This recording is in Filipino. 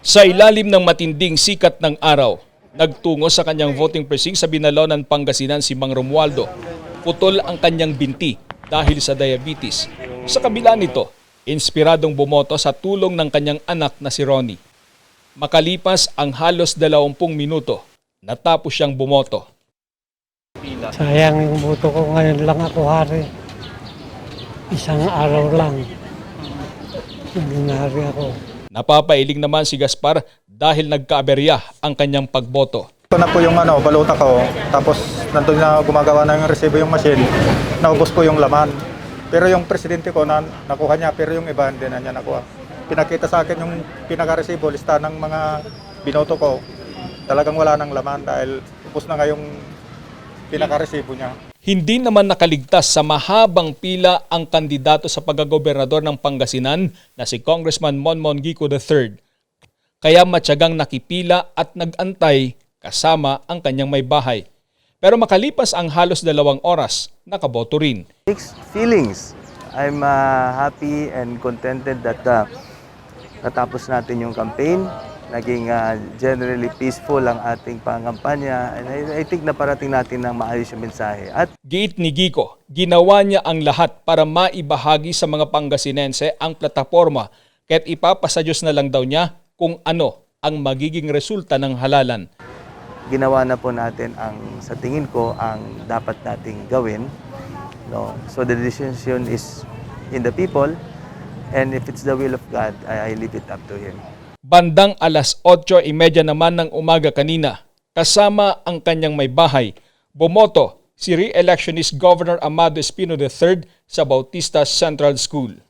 Sa ilalim ng matinding sikat ng araw, nagtungo sa kanyang voting precinct sa Binalonan, Pangasinan si Mang Romualdo. Putol ang kanyang binti dahil sa diabetes. Sa kabila nito, inspiradong bumoto sa tulong ng kanyang anak na si Ronnie. Makalipas ang halos 20 minuto, natapos siyang bumoto. Sayang yung boto ko, ngayon lang ako hari. Isang araw lang. Naging hari ako. Napapailing naman si Gaspar dahil nagkaaberya ang kanyang pagboto. Ito na po yung baluta ko, tapos nandun na gumagawa na yung resibo yung machine, naubos ko yung laman. Pero yung presidente ko, nakuha niya, pero yung iba hindi na niya nakuha. Pinakita sa akin yung pinaka-resibo, lista ng mga binoto ko, talagang wala ng laman dahil ubos na nga yung pinaka-resibo niya. Hindi naman nakaligtas sa mahabang pila ang kandidato sa pagkagobernador ng Pangasinan na si Congressman Monmon Gico III. Kaya matyagang nakipila at nag-antay kasama ang kanyang may bahay. Pero makalipas ang halos 2 oras, nakaboto rin. Mixed feelings. I'm happy and contented that natapos natin yung campaign. Naging generally peaceful ang ating pangampanya, and I think naparating natin ng maayos yung mensahe. At Giit ni Gico, ginawa niya ang lahat para maibahagi sa mga Pangasinense ang plataforma kaya't ipapasa Diyos na lang daw niya kung ano ang magiging resulta ng halalan. ginawa na po natin ang, sa tingin ko, ang dapat nating gawin. No? So the decision is in the people, and if it's the will of God, I leave it up to Him. Bandang alas 8:30 naman ng umaga kanina, kasama ang kanyang may bahay, bumoto si re-electionist Governor Amado Espino III sa Bautista Central School.